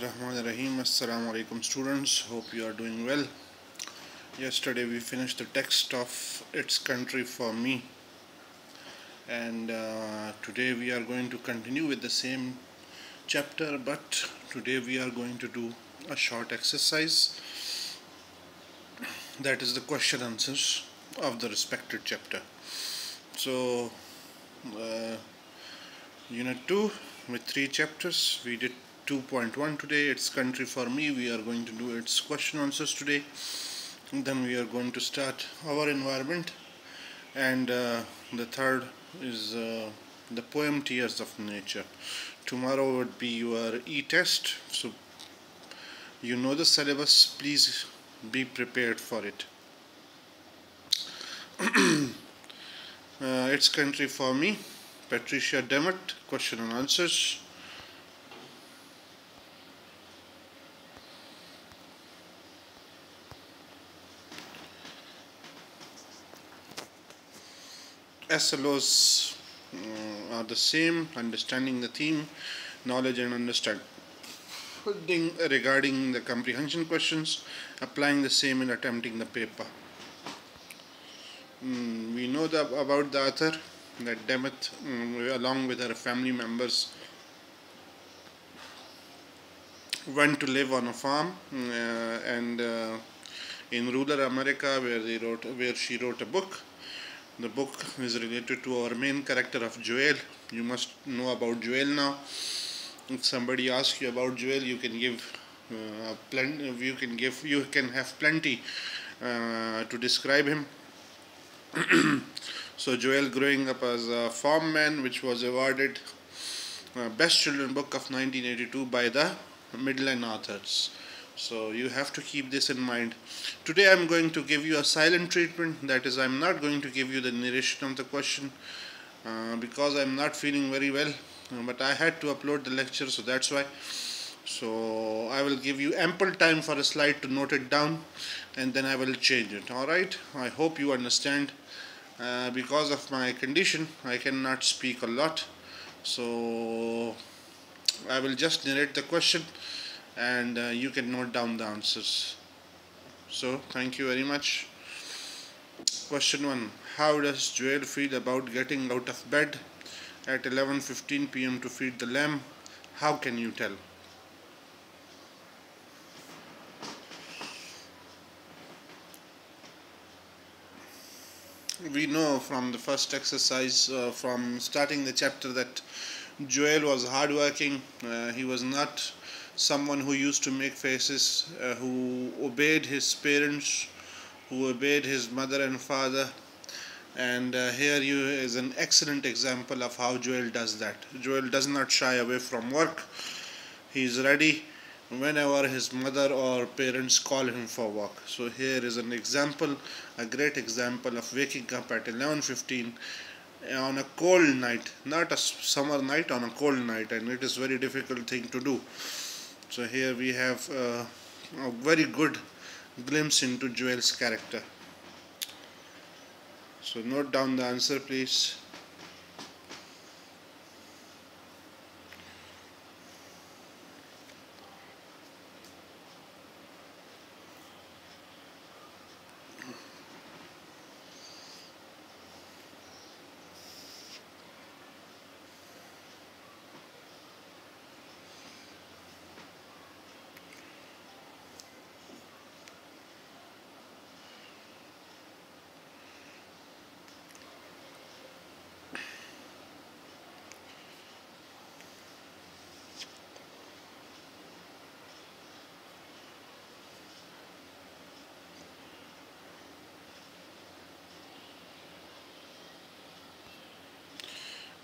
Rahim. Assalamu alaikum students. Hope you are doing well. Yesterday we finished the text of Its Country for Me, and today we are going to continue with the same chapter, but today we are going to do a short exercise, that is the question answers of the respected chapter. So uh, unit 2 with 3 chapters. We did 2.1 today, Its Country for Me. We are going to do its question answers today. Then we are going to start our environment, and the third is the poem Tears of Nature. Tomorrow would be your e-test, so you know the syllabus. Please be prepared for it. Its Country for Me, Patricia Demet, question and answers. SLOs are the same: understanding the theme, knowledge and understanding regarding the comprehension questions, applying the same and attempting the paper. We know about the author, that Demet, along with her family members, went to live on a farm, and in rural America, where she wrote a book. The book is related to our main character of Joel. You must know about Joel now. If somebody asks you about Joel, you can give you can have plenty to describe him. So Joel, growing up as a farm man, which was awarded best children book of 1982 by the Midland authors. So you have to keep this in mind. Today I'm going to give you a silent treatment. That is, I'm not going to give you the narration of the question because I'm not feeling very well. But I had to upload the lecture, so that's why. So I will give you ample time for a slide to note it down, and then I will change it. Alright, I hope you understand. Because of my condition, I cannot speak a lot. So I will just narrate the question, and you can note down the answers. So thank you very much. Question 1. How does Joel feel about getting out of bed at 11:15 p.m. to feed the lamb? How can you tell? We know from the first exercise, from starting the chapter, that Joel was hardworking. He was not someone who used to make faces, who obeyed his parents, who obeyed his mother and father. And here you is an excellent example of how Joel does that. Joel does not shy away from work. He is ready whenever his mother or parents call him for work. So here is an example, a great example of waking up at 11:15 on a cold night, not a summer night, on a cold night, and it is very difficult thing to do. So here we have a very good glimpse into Joel's character. So note down the answer, please.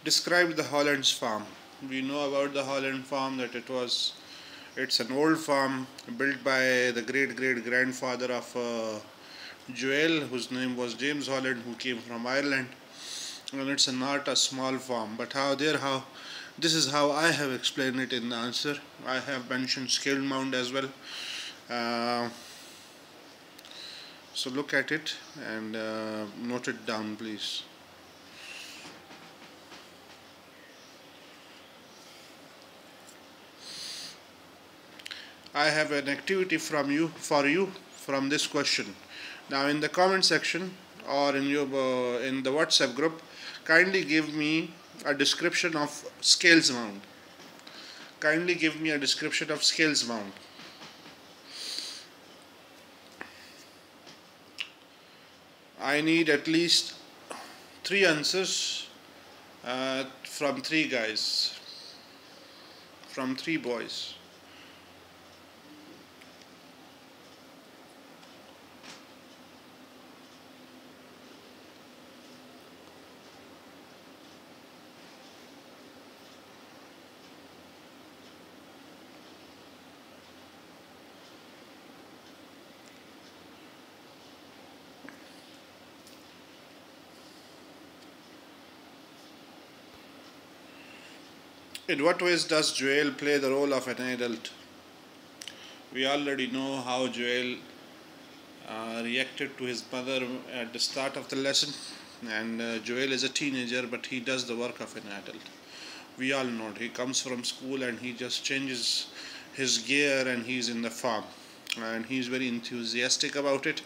Describe the Hollands farm. We know about the Holland farm, that it's an old farm built by the great great grandfather of Joel, whose name was James Holland, who came from Ireland. And it's not a small farm, but how this is how I have explained it in the answer. I have mentioned scale mound as well. Uh, so look at it and note it down, please. I have an activity for you from this question. Now, in the comment section or in the WhatsApp group, kindly give me a description of scales mount. Kindly give me a description of scales mount. I need at least three answers from three guys, from three boys. In what ways does Joel play the role of an adult? We already know how Joel reacted to his mother at the start of the lesson, and Joel is a teenager, but he does the work of an adult. We all know it. He comes from school and he just changes his gear and he's in the farm, and he's very enthusiastic about it.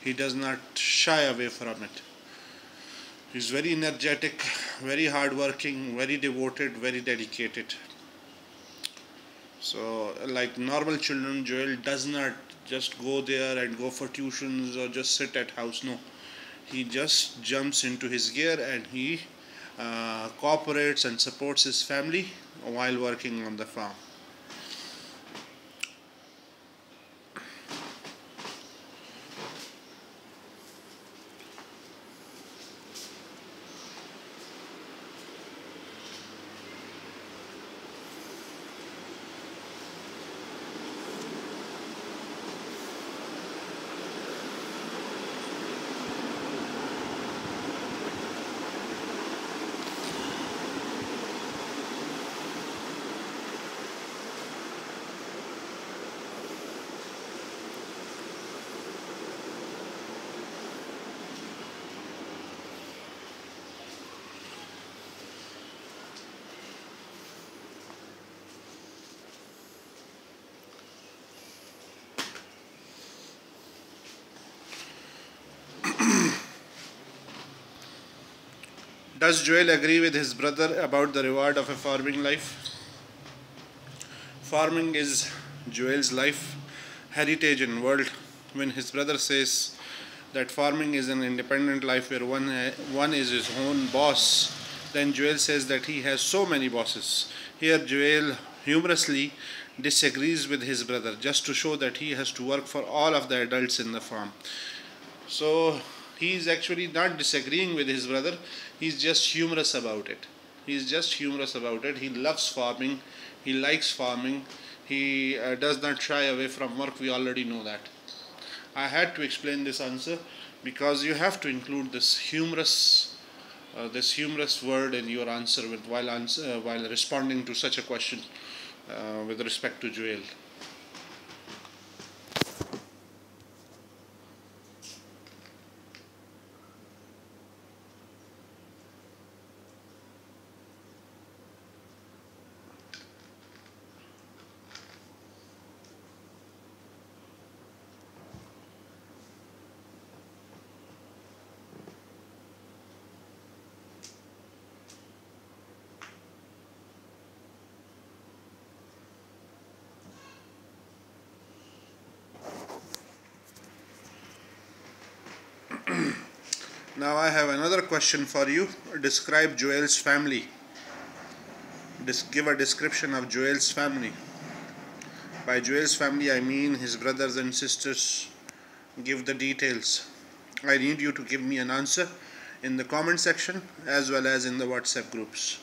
He does not shy away from it. He's very energetic, very hardworking, very devoted, very dedicated. So, like normal children, Joel does not just go there and go for tuitions or just sit at house. No, he just jumps into his gear and he cooperates and supports his family while working on the farm. Does Joel agree with his brother about the reward of a farming life? Farming is Joel's life, heritage, and world. When his brother says that farming is an independent life where one is his own boss, then Joel says that he has so many bosses. Here, Joel humorously disagrees with his brother just to show that he has to work for all of the adults in the farm. So he's actually not disagreeing with his brother, he's just humorous about it. He's just humorous about it. He loves farming, he likes farming, he does not shy away from work. We already know that. I had to explain this answer because you have to include this humorous word in your answer while responding to such a question with respect to Joel. Now I have another question for you. Describe Joel's family. Give a description of Joel's family. By Joel's family, I mean his brothers and sisters. Give the details. I need you to give me an answer in the comment section as well as in the WhatsApp groups.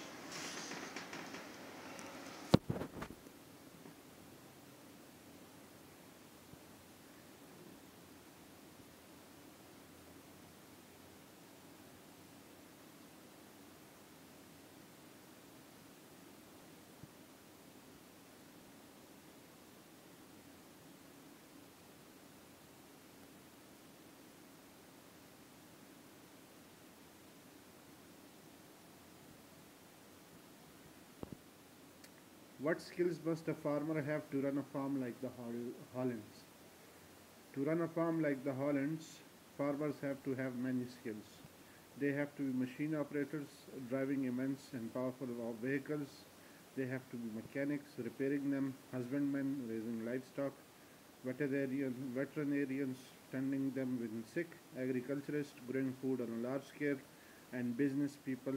What skills must a farmer have to run a farm like the Hollands? To run a farm like the Hollands, farmers have to have many skills. They have to be machine operators, driving immense and powerful vehicles. They have to be mechanics, repairing them, husbandmen, raising livestock, veterinarians, tending them when sick, agriculturists, growing food on a large scale, and business people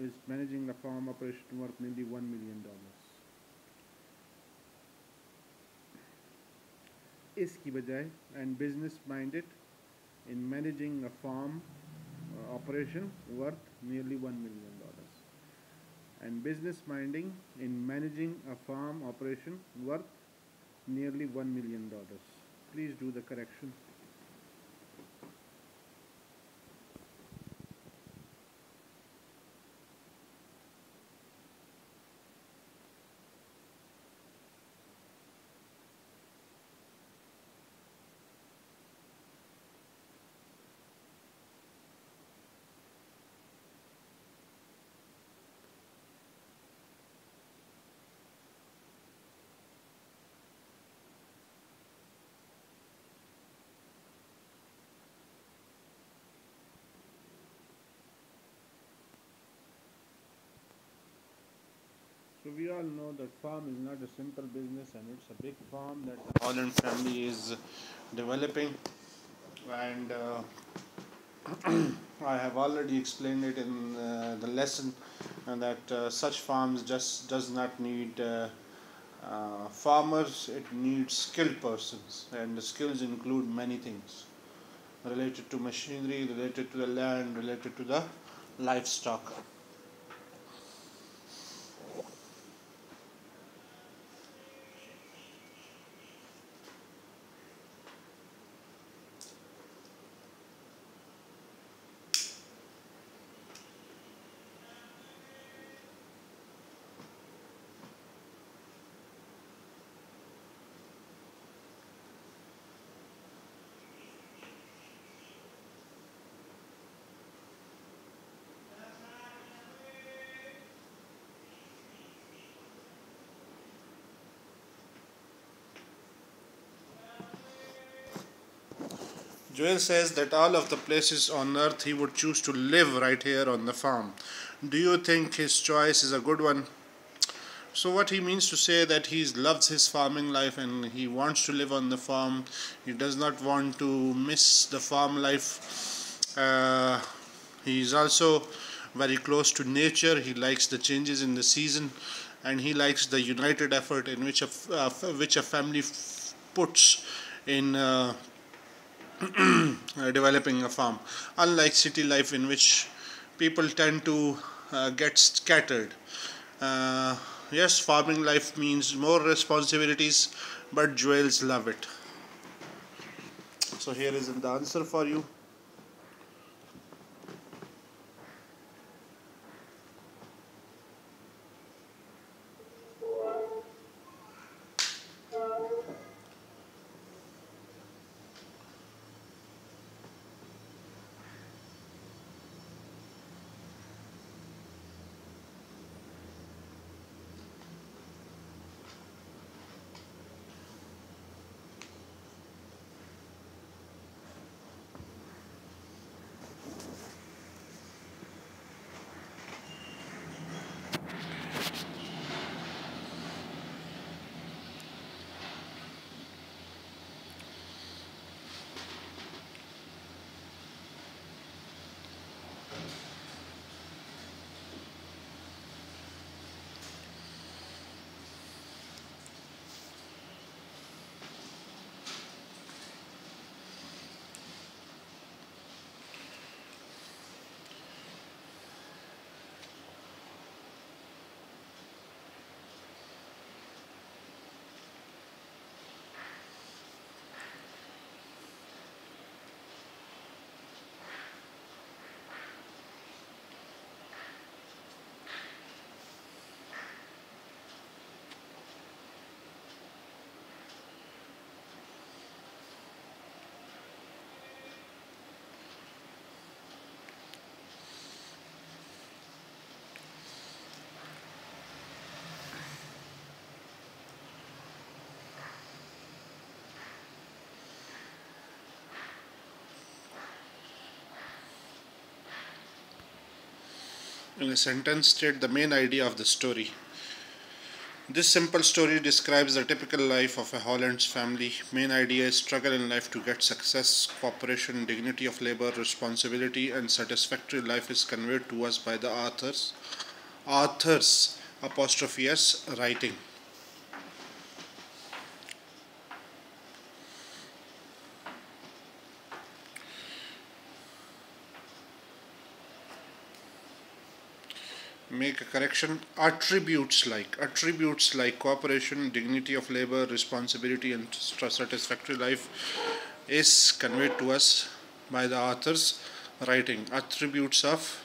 is managing a farm operation worth nearly $1 million. इसकी बजाय and business minded in managing a farm operation worth nearly $1 million. And business minding in managing a farm operation worth nearly $1 million. Please do the correction. So we all know that farm is not a simple business, and it's a big farm that the Holland family is developing. And I have already explained it in the lesson, and that such farms just does not need farmers. It needs skilled persons, and the skills include many things related to machinery, related to the land, related to the livestock. Joel says that all of the places on earth he would choose to live right here on the farm. Do you think his choice is a good one? So what he means to say that he loves his farming life and he wants to live on the farm. He does not want to miss the farm life. He is also very close to nature. He likes the changes in the season, and he likes the united effort in which a family puts in developing a farm. Unlike city life, in which people tend to get scattered. Uh, yes, farming life means more responsibilities, but Joels love it. So here is the answer for you. in a sentence, state the main idea of the story. This simple story describes the typical life of a Hollands family. Main idea is struggle in life to get success, cooperation, dignity of labor, responsibility, and satisfactory life is conveyed to us by the authors apostrophe s writing. Make a correction. Attributes like cooperation, dignity of labor, responsibility, and satisfactory life is conveyed to us by the author's writing. Attributes of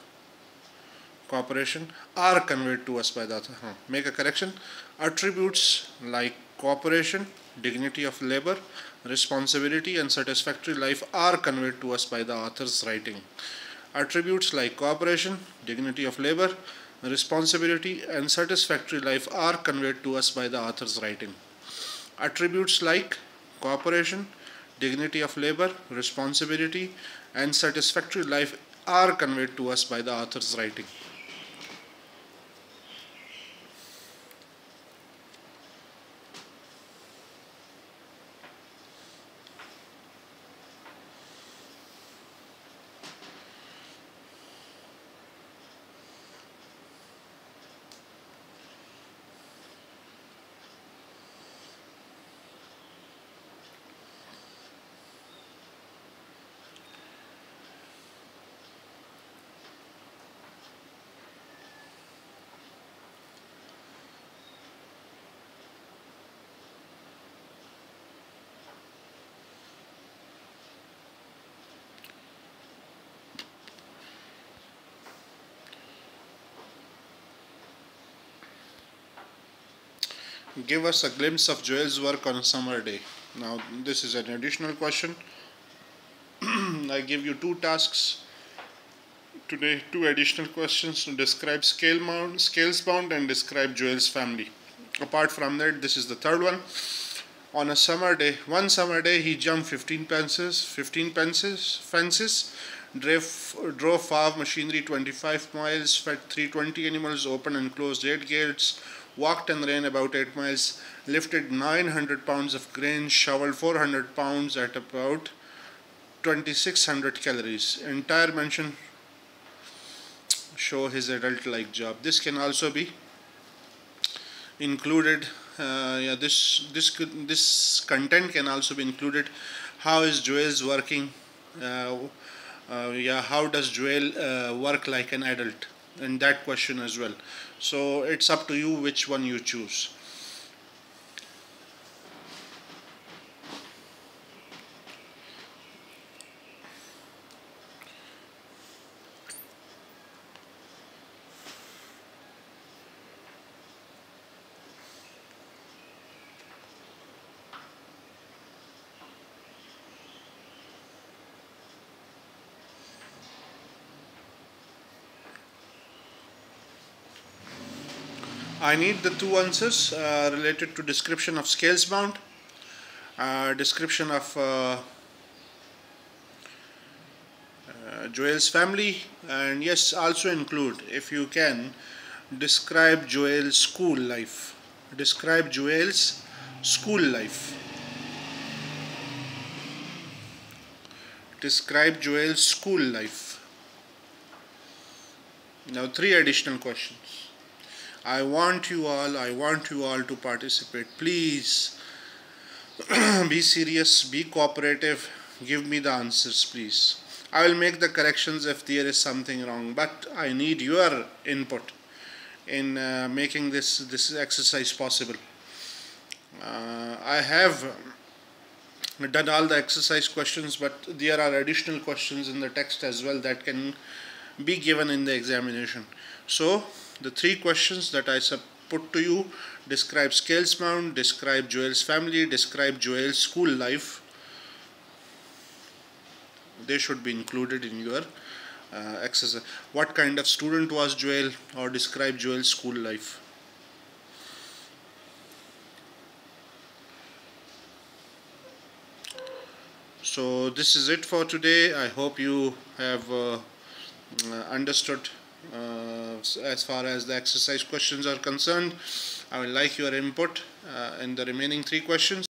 cooperation are conveyed to us by the author. Make a correction. Attributes like cooperation, dignity of labor, responsibility, and satisfactory life are conveyed to us by the author's writing. Attributes like cooperation, dignity of labor, responsibility, and satisfactory life are conveyed to us by the author's writing. Attributes like cooperation, dignity of labor, responsibility, and satisfactory life are conveyed to us by the author's writing. Give us a glimpse of Joel's work on a summer day. Now, this is an additional question. I give you two tasks today, two additional questions to describe scales bound, and describe Joel's family. Apart from that, this is the third one. On a summer day, one summer day, he jumped 15 fences, drove farm machinery 25 miles, fed 320 animals, opened and closed 8 gates, walked and ran about 8 miles, lifted 900 pounds of grain, shoveled 400 pounds at about 2600 calories. Entire mention show his adult-like job. This can also be included. This content can also be included. How is Joel's working? How does Joel work like an adult? And that question as well. So it's up to you which one you choose. I need the two answers related to description of scales bound, description of Joel's family, and yes, also include, if you can, describe Joel's school life. Describe Joel's school life. Describe Joel's school life. Now, three additional questions. I want you all to participate. Please be serious, be cooperative, give me the answers, please. I will make the corrections if there is something wrong, but I need your input in making this exercise possible. I have done all the exercise questions, but there are additional questions in the text as well that can be given in the examination. So the three questions that I put to you: describe scales bound, describe Joel's family, describe Joel's school life. They should be included in your exercise. What kind of student was Joel, or describe Joel's school life. So this is it for today. I hope you have understood as far as the exercise questions are concerned. I would like your input in the remaining 3 questions.